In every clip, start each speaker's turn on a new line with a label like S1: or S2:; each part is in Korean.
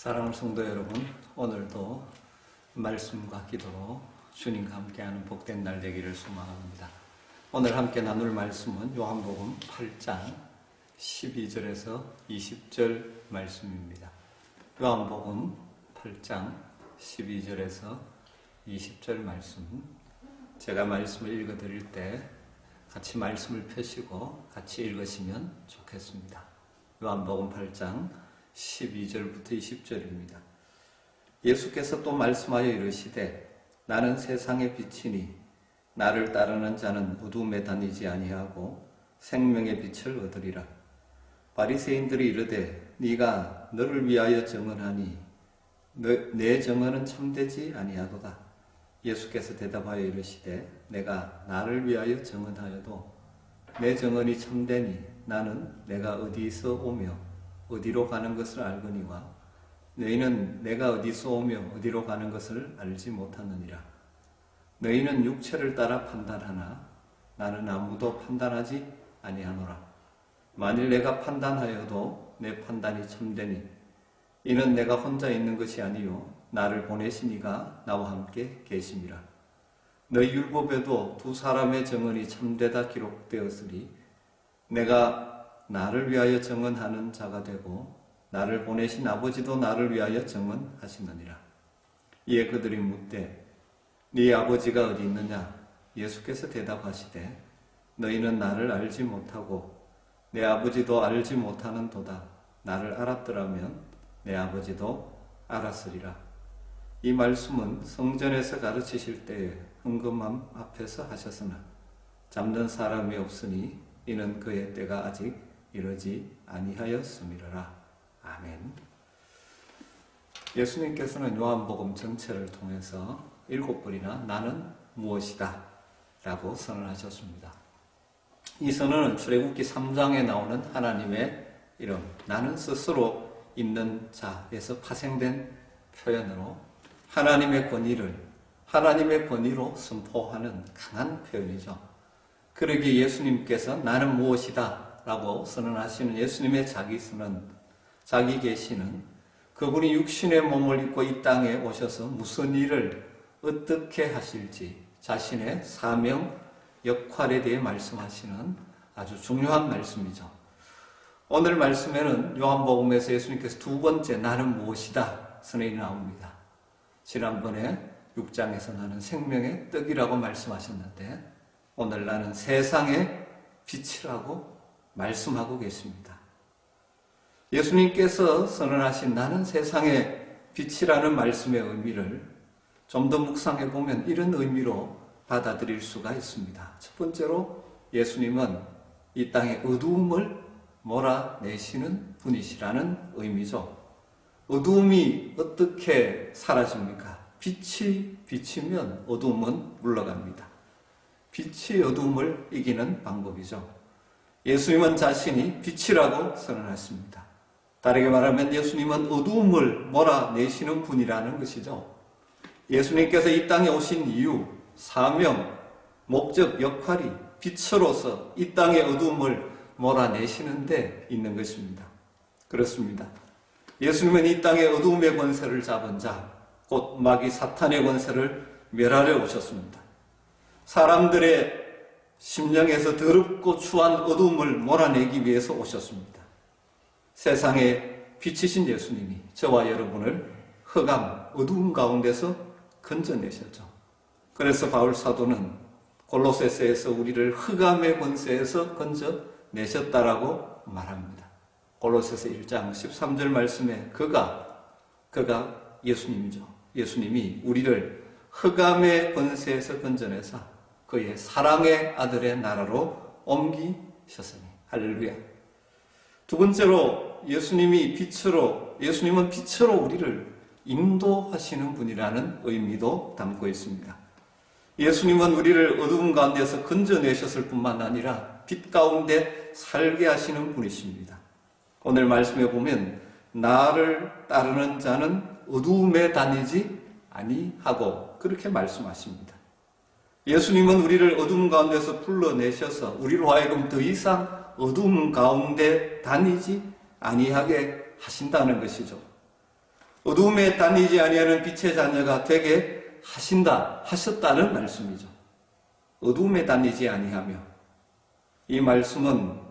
S1: 사랑하는 성도 여러분, 오늘도 말씀과 기도로 주님과 함께하는 복된 날 되기를 소망합니다. 오늘 함께 나눌 말씀은 요한복음 8장 12절에서 20절 말씀입니다. 요한복음 8장 12절에서 20절 말씀, 제가 말씀을 읽어드릴 때 같이 말씀을 펴시고 같이 읽으시면 좋겠습니다. 요한복음 8장 12절부터 20절입니다. 예수께서 또 말씀하여 이르시되 나는 세상의 빛이니 나를 따르는 자는 어두움에 다니지 아니하고 생명의 빛을 얻으리라. 바리새인들이 이르되 네가 너를 위하여 증언하니 내 증언은 참되지 아니하도다. 예수께서 대답하여 이르시되 내가 나를 위하여 증언하여도 내 증언이 참되니 나는 내가 어디서 오며 어디로 가는 것을 알거니와 너희는 내가 어디서 오며 어디로 가는 것을 알지 못하느니라. 너희는 육체를 따라 판단하나 나는 아무도 판단하지 아니하노라. 만일 내가 판단하여도 내 판단이 참되니 이는 내가 혼자 있는 것이 아니요 나를 보내신 이가 나와 함께 계심이라. 너희 율법에도 두 사람의 증언이 참되다 기록되었으니 내가 나를 위하여 증언하는 자가 되고 나를 보내신 아버지도 나를 위하여 증언하시느니라. 이에 그들이 묻되 네 아버지가 어디 있느냐? 예수께서 대답하시되 너희는 나를 알지 못하고 내 아버지도 알지 못하는도다. 나를 알았더라면 내 아버지도 알았으리라. 이 말씀은 성전에서 가르치실 때에 헌금함 앞에서 하셨으나 잡는 사람이 없으니 이는 그의 때가 아직 이르지 아니하였음이라. 아멘. 예수님께서는 요한복음 전체를 통해서 7번이나 나는 무엇이다 라고 선언하셨습니다. 이 선언은 출애굽기 3장에 나오는 하나님의 이름 나는 스스로 있는 자에서 파생된 표현으로 하나님의 권위로 선포하는 강한 표현이죠. 그러기에 예수님께서 나는 무엇이다 라고 선언하시는 예수님의 자기 선언, 자기 계시는 그분이 육신의 몸을 입고 이 땅에 오셔서 무슨 일을 어떻게 하실지 자신의 사명, 역할에 대해 말씀하시는 아주 중요한 말씀이죠. 오늘 말씀에는 요한복음에서 예수님께서 두 번째 나는 무엇이다 선언이 나옵니다. 지난번에 6장에서 나는 생명의 떡이라고 말씀하셨는데 오늘 나는 세상의 빛이라고 말씀하고 계십니다. 예수님께서 선언하신 나는 세상의 빛이라는 말씀의 의미를 좀 더 묵상해 보면 이런 의미로 받아들일 수가 있습니다. 첫 번째로 예수님은 이 땅의 어두움을 몰아내시는 분이시라는 의미죠. 어두움이 어떻게 사라집니까? 빛이 비치면 어두움은 물러갑니다. 빛이 어두움을 이기는 방법이죠. 예수님은 자신이 빛이라고 선언했습니다. 다르게 말하면 예수님은 어두움을 몰아내시는 분이라는 것이죠. 예수님께서 이 땅에 오신 이유, 사명, 목적, 역할이 빛으로서 이 땅의 어두움을 몰아내시는 데 있는 것입니다. 그렇습니다. 예수님은 이 땅의 어두움의 권세를 잡은 자, 곧 마귀 사탄의 권세를 멸하려 오셨습니다. 사람들의 심령에서 더럽고 추한 어두움을 몰아내기 위해서 오셨습니다. 세상에 빛이신 예수님이 저와 여러분을 흑암, 어두움 가운데서 건져내셨죠. 그래서 바울 사도는 골로새서에서 우리를 흑암의 권세에서 건져내셨다라고 말합니다. 골로새서 1장 13절 말씀에 그가 예수님이죠. 예수님이 우리를 흑암의 권세에서 건져내사 그의 사랑의 아들의 나라로 옮기셨으니 할렐루야. 두 번째로 예수님은 빛으로 우리를 인도하시는 분이라는 의미도 담고 있습니다. 예수님은 우리를 어두움 가운데서 건져내셨을 뿐만 아니라 빛 가운데 살게 하시는 분이십니다. 오늘 말씀에 보면 나를 따르는 자는 어두움에 다니지 아니하고 그렇게 말씀하십니다. 예수님은 우리를 어두움 가운데서 불러내셔서 우리로 하여금 더 이상 어두움 가운데 다니지 아니하게 하신다는 것이죠. 어두움에 다니지 아니하는 빛의 자녀가 되게 하셨다는 말씀이죠. 어두움에 다니지 아니하며, 이 말씀은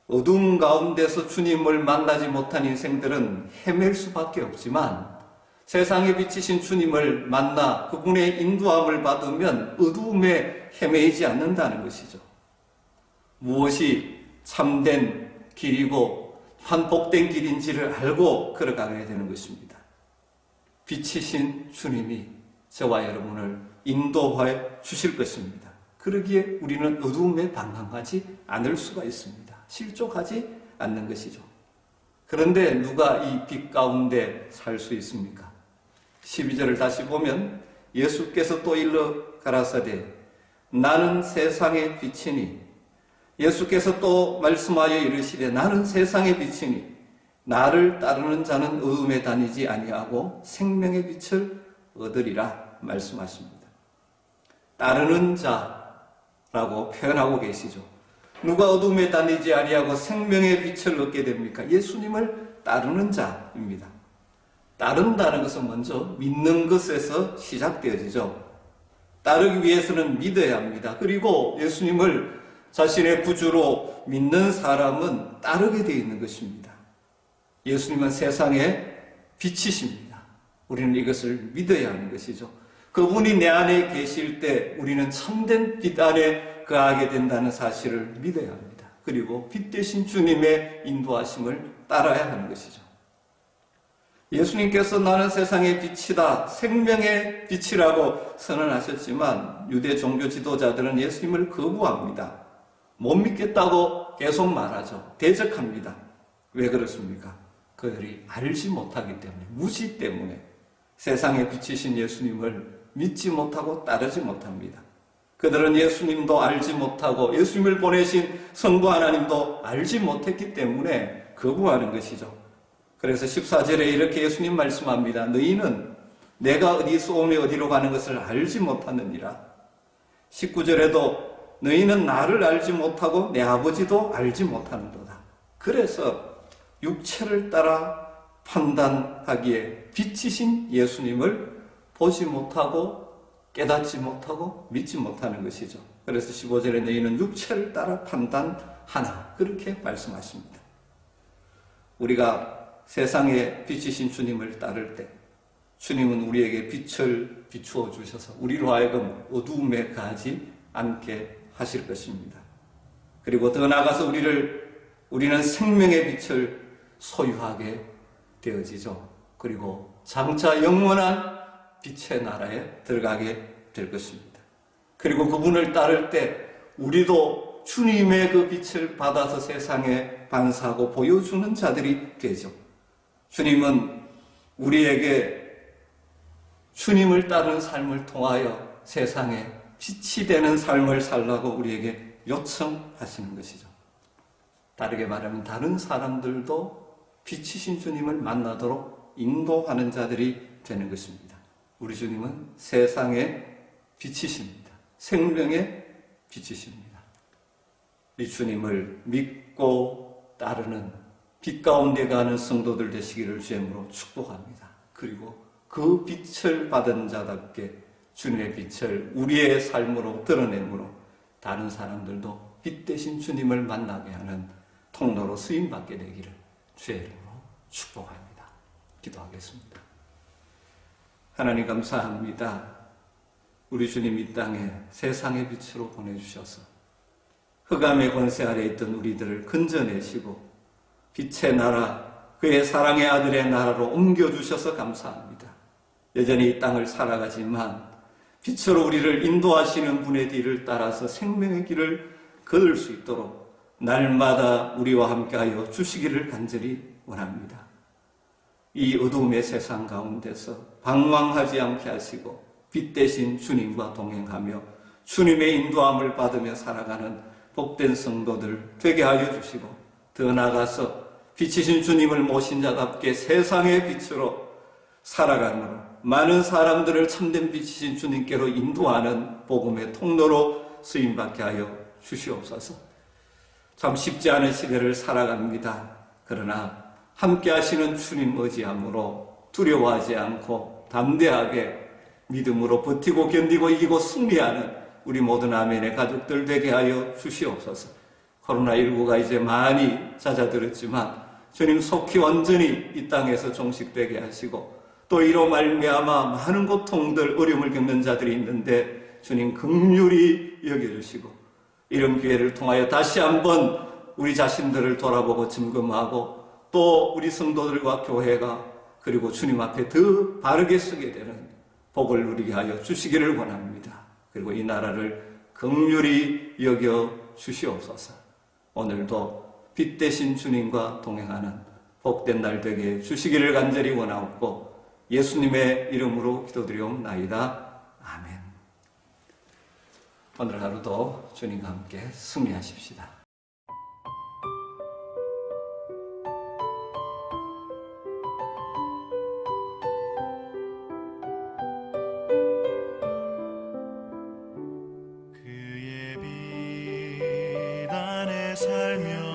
S1: 어두움 가운데서 주님을 만나지 못한 인생들은 헤맬 수밖에 없지만, 세상에 비치신 주님을 만나 그분의 인도함을 받으면 어두움에 헤매이지 않는다는 것이죠. 무엇이 참된 길이고 환복된 길인지를 알고 걸어가게 되는 것입니다. 비치신 주님이 저와 여러분을 인도해 주실 것입니다. 그러기에 우리는 어두움에 방황하지 않을 수가 있습니다. 실족하지 않는 것이죠. 그런데 누가 이 빛 가운데 살 수 있습니까? 12절을 다시 보면 예수께서 또 일러 가라사대 나는 세상의 빛이니, 예수께서 또 말씀하여 이르시되 나는 세상의 빛이니 나를 따르는 자는 어둠에 다니지 아니하고 생명의 빛을 얻으리라 말씀하십니다. 따르는 자라고 표현하고 계시죠. 누가 어둠에 다니지 아니하고 생명의 빛을 얻게 됩니까? 예수님을 따르는 자입니다. 따른다는 것은 먼저 믿는 것에서 시작되어지죠. 따르기 위해서는 믿어야 합니다. 그리고 예수님을 자신의 구주로 믿는 사람은 따르게 되어 있는 것입니다. 예수님은 세상의 빛이십니다. 우리는 이것을 믿어야 하는 것이죠. 그분이 내 안에 계실 때 우리는 참된 빛 안에 거하게 된다는 사실을 믿어야 합니다. 그리고 빛 대신 주님의 인도하심을 따라야 하는 것이죠. 예수님께서 나는 세상의 빛이다, 생명의 빛이라고 선언하셨지만 유대 종교 지도자들은 예수님을 거부합니다. 못 믿겠다고 계속 말하죠. 대적합니다. 왜 그렇습니까? 그들이 알지 못하기 때문에, 무지 때문에 세상에 비치신 예수님을 믿지 못하고 따르지 못합니다. 그들은 예수님도 알지 못하고 예수님을 보내신 성부 하나님도 알지 못했기 때문에 거부하는 것이죠. 그래서 14절에 이렇게 예수님 말씀합니다. 너희는 내가 어디서 오며 어디로 가는 것을 알지 못하느니라. 19절에도 너희는 나를 알지 못하고 내 아버지도 알지 못하는도다. 그래서 육체를 따라 판단하기에 빛이신 예수님을 보지 못하고 깨닫지 못하고 믿지 못하는 것이죠. 그래서 15절에 너희는 육체를 따라 판단하나, 그렇게 말씀하십니다. 우리가 세상에 비치신 주님을 따를 때 주님은 우리에게 빛을 비추어 주셔서 우리로 하여금 어두움에 가지 않게 하실 것입니다. 그리고 더 나아가서 우리는 생명의 빛을 소유하게 되어지죠. 그리고 장차 영원한 빛의 나라에 들어가게 될 것입니다. 그리고 그분을 따를 때 우리도 주님의 그 빛을 받아서 세상에 반사하고 보여주는 자들이 되죠. 주님은 우리에게 주님을 따르는 삶을 통하여 세상에 빛이 되는 삶을 살라고 우리에게 요청하시는 것이죠. 다르게 말하면 다른 사람들도 빛이신 주님을 만나도록 인도하는 자들이 되는 것입니다. 우리 주님은 세상의 빛이십니다. 생명의 빛이십니다. 이 주님을 믿고 따르는 빛 가운데 가는 성도들 되시기를 주님으로 축복합니다. 그리고 그 빛을 받은 자답게 주님의 빛을 우리의 삶으로 드러내므로 다른 사람들도 빛 대신 주님을 만나게 하는 통로로 쓰임받게 되기를 주의 이름으로 축복합니다. 기도하겠습니다. 하나님 감사합니다. 우리 주님 이 땅에 세상의 빛으로 보내주셔서 흑암의 권세 아래 있던 우리들을 건져내시고 빛의 나라, 그의 사랑의 아들의 나라로 옮겨주셔서 감사합니다. 여전히 이 땅을 살아가지만 빛으로 우리를 인도하시는 분의 뒤를 따라서 생명의 길을 걸을 수 있도록 날마다 우리와 함께하여 주시기를 간절히 원합니다. 이 어두움의 세상 가운데서 방황하지 않게 하시고 빛 대신 주님과 동행하며 주님의 인도함을 받으며 살아가는 복된 성도들 되게 하여 주시고 더 나아가서 빛이신 주님을 모신 자답게 세상의 빛으로 살아가므로 많은 사람들을 참된 빛이신 주님께로 인도하는 복음의 통로로 쓰임받게 하여 주시옵소서. 참 쉽지 않은 시대를 살아갑니다. 그러나 함께 하시는 주님 의지함으로 두려워하지 않고 담대하게 믿음으로 버티고 견디고 이기고 승리하는 우리 모든 아멘의 가족들 되게 하여 주시옵소서. 코로나19가 이제 많이 잦아들었지만 주님 속히 완전히 이 땅에서 종식되게 하시고 또 이로 말미암아 많은 고통들 어려움을 겪는 자들이 있는데 주님 긍휼히 여겨주시고 이런 기회를 통하여 다시 한번 우리 자신들을 돌아보고 점검하고 또 우리 성도들과 교회가 그리고 주님 앞에 더 바르게 서게 되는 복을 누리게 하여 주시기를 원합니다. 그리고 이 나라를 긍휼히 여겨 주시옵소서. 오늘도 빛 대신 주님과 동행하는 복된 날 되게 주시기를 간절히 원하옵고 예수님의 이름으로 기도드리옵나이다. 아멘. 오늘 하루도 주님과 함께 승리하십시다.
S2: 그의 빛 안에 살며